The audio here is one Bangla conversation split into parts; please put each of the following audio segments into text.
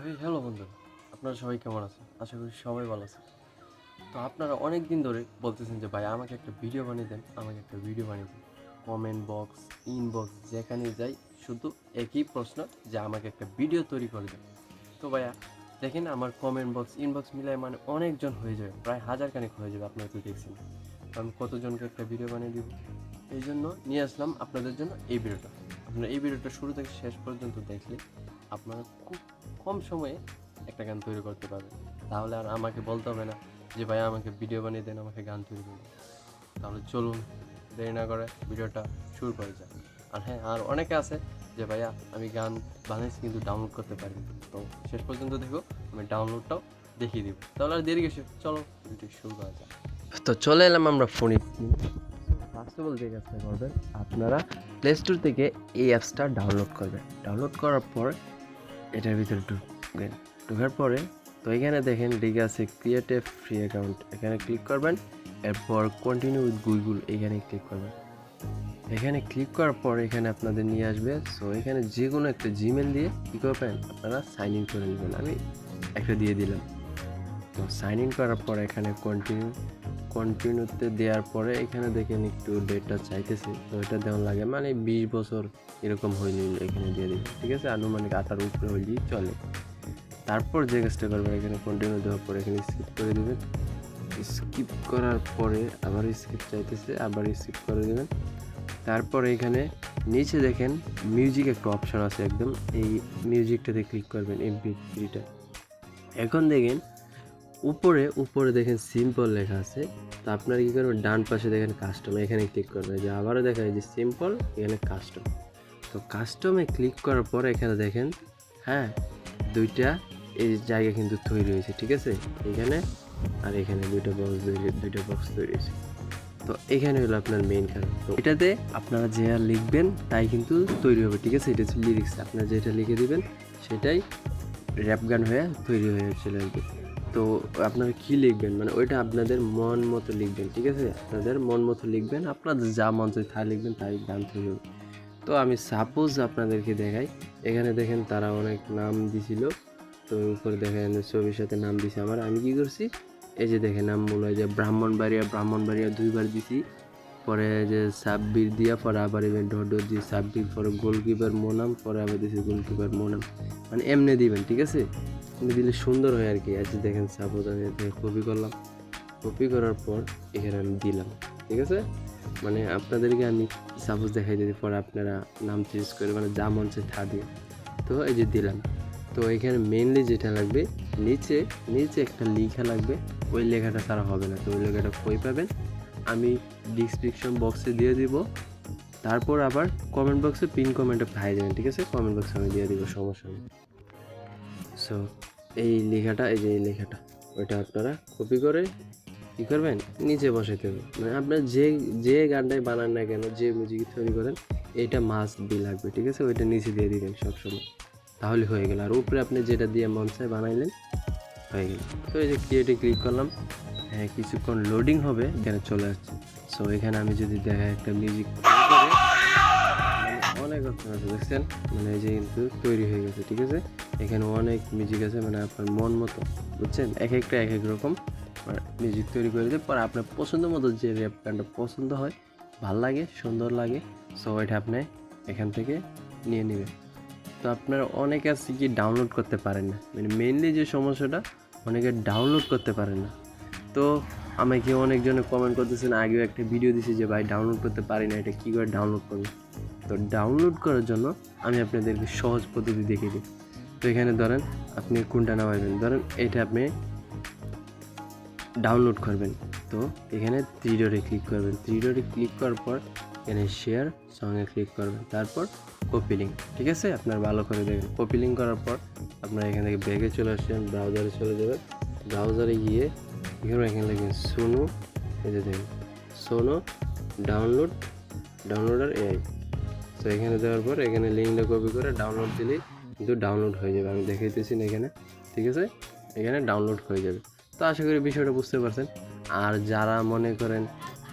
হ্যালো বন্ধু, আপনারা সবাই কেমন আছেন? আশা করি সবাই ভালো আছেন। তো আপনারা অনেক দিন ধরে বলতেছেন যে ভাই আমাকে একটা ভিডিও বানিয়ে দেন, আমাকে একটা ভিডিও বানিয়ে দেন। কমেন্ট বক্স, ইনবক্স যেখানে যাই শুধু একই প্রশ্ন যে আমাকে একটা ভিডিও তৈরি করে দেন। তো ভাইয়া দেখেন আমার কমেন্ট বক্স ইনবক্স মিলায় মানে অনেকজন হয়ে যাবে, প্রায় হাজার খানেক হয়ে যাবে। আপনারা তো দেখছেন তো আমি কতজনকে একটা ভিডিও বানিয়ে দিব। এই জন্য নিয়ে আসলাম আপনাদের জন্য এই ভিডিওটা। আপনারা এই ভিডিওটা শুরু থেকে শেষ পর্যন্ত দেখলে আপনারা খুব কম সময়ে একটা গান তৈরি করতে পারবেন। তাহলে আর আমাকে বলতে হবে না যে ভাই আমাকে ভিডিও বানিয়ে দেন, আমাকে গান তৈরি করে দেন। তাহলে চলুন দেরি না করে ভিডিওটা শুরু করে যাক। আর হ্যাঁ, আর অনেকে আছে যে ভাইয়া আমি গান বানিয়েছি কিন্তু ডাউনলোড করতে পারিনি। তো শেষ পর্যন্ত দেখো, আমি ডাউনলোডটাও দেখিয়ে দিব। তাহলে আর দেরি কিসের, চলো ভিডিও শুরু করা যাক। তো চলে এলাম আমরা ফোনে। ফার্স্ট অফ অল যে কাজটা করবেন, আপনারা প্লে স্টোর থেকে এই অ্যাপসটা ডাউনলোড করবেন। ডাউনলোড করার পর এটার ভিতরে ঢুকবেন। ঢোকার পরে তো এখানে দেখেন লেখা আছে ক্রিয়েট এ ফ্রি অ্যাকাউন্ট, এখানে ক্লিক করবেন। এরপর কন্টিনিউ উইথ গুগল এখানে ক্লিক করবেন। এখানে ক্লিক করার পর এখানে আপনাদের নিয়ে আসবে। সো এখানে যে কোনো একটা জিমেল দিয়ে কী করবেন, আপনারা সাইন ইন করে নেবেন। আমি একটা দিয়ে দিলাম। তো সাইন ইন করার পর এখানে কন্টিনিউতে দেওয়ার পরে এখানে দেখেন একটু ডেটটা চাইতেছে, তো এটা দেওয়া লাগে মানে 20 বছর এরকম হইলে এখানে দিয়ে দিবে। ঠিক আছে, আনুমানিক 18 উপরে হইলেই চলে। তারপর যে কাজটা করবেন, এখানে কন্টিনিউ দেওয়ার পরে এখানে স্কিপ করে দেবেন। স্কিপ করার পরে আবার স্কিপ চাইতেছে, আবার স্কিপ করে দেবেন। তারপরে এখানে নিচে দেখেন মিউজিক একটা অপশন আছে একদম, এই মিউজিকটাতে ক্লিক করবেন, MP3টা। এখন দেখেন উপরে উপরে দেখেন সিম্পল লেখা আছে। তো আপনারা কী করবেন, ডান পাশে দেখেন কাস্টম, এখানে ক্লিক করবেন। যে আবারও দেখা যায় যে সিম্পল, এখানে কাস্টম। তো কাস্টমে ক্লিক করার পর এখানে দেখেন হ্যাঁ দুইটা এই জায়গা কিন্তু তৈরি হয়েছে। ঠিক আছে, এখানে আর এখানে দুইটা বক্স তৈরি হয়েছে। তো এখানে হলো আপনার মেইন কারণ। তো এটাতে আপনারা যে আর লিখবেন তাই কিন্তু তৈরি হবে। ঠিক আছে, এটা হচ্ছে লিরিক্স, আপনারা যেটা লিখে দিবেন সেটাই র্যাপ গান হয়ে তৈরি হয়ে চলে আসবে। তো আপনারা কী লিখবেন মানে ওইটা আপনাদের মন মতো লিখবেন। ঠিক আছে, আপনাদের মন মতো লিখবেন, আপনাদের যা মন চায় তাই লিখবেন, তাই গান তৈরি হবে। তো আমি সাপোজ আপনাদেরকে দেখাই। এখানে দেখেন তারা অনেক নাম দিছিল। তো উপরে দেখেন ছবির সাথে নাম দিছে আমার। আমি কি করছি, এই যে দেখেন নামগুলো, যে ব্রাহ্মণবাড়িয়া 2বার দিছি। পরে যে সাব্বির দিয়া, পরে আবার এবার ডট দিয়ে সাব্বির, পরে গোলকিপার মোনাম, পরে আবার দিছি গোলকিপার মোনাম। মানে এমনি দিবেন। ঠিক আছে, এমনি দিলে সুন্দর হয় আর কি। আজ দেখেন সাপোজ আমি কপি করলাম, কপি করার পর এখানে আমি দিলাম। ঠিক আছে, মানে আপনাদেরকে আমি সাপোজ দেখাই দিই, পরে আপনারা নাম চেঞ্জ করে মানে যা মন চায় তা দিয়ে। তো এই যে দিলাম। তো এখানে মেনলি যেটা লাগবে, নিচে নিচে একটা লেখা লাগবে। ওই লেখাটা ছাড়া হবে না। তো ওই লেখাটা কই পাবেন, আমি ডিসক্রিপশন বক্সে দিয়ে দিব। তারপর আবার কমেন্ট বক্সে পিন কমেন্টে পাঠিয়ে দেবেন। ঠিক আছে, কমেন্ট বক্সে আমি দিয়ে দিব, সমস্যা নেই। সো এই লেখাটা, এই যে এই লেখাটা, ওইটা আপনারা কপি করে কী করবেন, নিচে বসাইতে হবে। মানে আপনার যে যে গানটাই বানান না কেন, যে মিউজিক তৈরি করেন, এইটা মাস্ট বি লাগবে। ঠিক আছে, ওইটা নিচে দিয়ে দিবেন সবসময়, তাহলে হয়ে গেল। আর উপরে আপনি যেটা দিয়ে মন চায় বানাইলেন, হয়ে গেল। তো এই যে ক্রিয়েটে ক্লিক করলাম। হ্যাঁ, কিছুক্ষণ লোডিং হবে, এখানে চলে আসছে। সো এখানে আমি যদি দেখা একটা মিউজিক অনেক অপশন আছে দেখছেন, মানে এই যে কিন্তু তৈরি হয়ে গেছে। ঠিক আছে, এখানে অনেক মিউজিক আছে, মানে আপনার মন মতো, বুঝছেন, এক একটা এক এক রকম মিউজিক তৈরি করে দিয়ে পরে আপনার পছন্দ মতো যে র্যাপ গানটা পছন্দ হয়, ভাল লাগে, সুন্দর লাগে, সো এটা আপনি এখান থেকে নিয়ে নেবেন। তো আপনারা অনেকে আছে কি ডাউনলোড করতে পারেন না, মানে মেইনলি যে সমস্যাটা, অনেকে ডাউনলোড করতে পারেন না। তো আমাকে অনেকজনে কমেন্ট করতেছেন, আগেও একটা ভিডিও দিছি যে ভাই ডাউনলোড করতে পারি না, এটা কী করে ডাউনলোড করবো। তো ডাউনলোড করার জন্য আমি আপনাদেরকে সহজ পদ্ধতি দেখিয়ে দিই। তো এখানে ধরেন আপনি কোনটা নামাবেন, ধরেন এটা আপনি ডাউনলোড করবেন। তো এখানে থ্রি ডটে ক্লিক করবেন। থ্রি ডটে ক্লিক করার পর এখানে শেয়ার সঙ্গে ক্লিক করবেন, তারপর কপি লিঙ্ক। ঠিক আছে, আপনার ভালো করে দেখেন। কপি লিঙ্ক করার পর আপনার এখান থেকে ব্যাগে চলে আসছেন, ব্রাউজারে চলে যাবেন। ব্রাউজারে গিয়ে এখানে লিখবেন সোনো, এই যে দেখেন সোনো ডাউনলোডার এআই। তো এখানে দেওয়ার পর এখানে লিঙ্কটা কপি করে ডাউনলোড দিলেই কিন্তু ডাউনলোড হয়ে যাবে। আমি দেখাইতেছি না এখানে। ঠিক আছে, এখানে ডাউনলোড হয়ে যাবে। তো আশা করি বিষয়টা বুঝতে পারছেন। আর যারা মনে করেন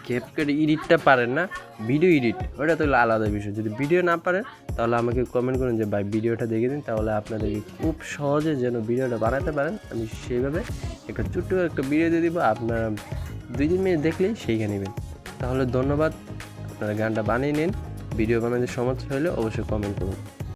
ক্যাপকাট এডিটটা পারেন না, ভিডিও এডিট ওটা তো হলো আলাদা বিষয়। যদি ভিডিও না পারেন তাহলে আমাকে কমেন্ট করুন যে ভাই ভিডিওটা দেখে দিন, তাহলে আপনাদেরকে খুব সহজে যেন ভিডিওটা বানাতে পারেন আমি সেইভাবে একটা ছোট্ট একটা ভিডিও দিয়ে দিব, আপনারা 2-3 মিনিট দেখলেই শিখে নেবেন। তাহলে ধন্যবাদ, আপনারা গানটা বানিয়ে নিন। ভিডিও বানাতে সমস্যা হলে অবশ্যই কমেন্ট করুন।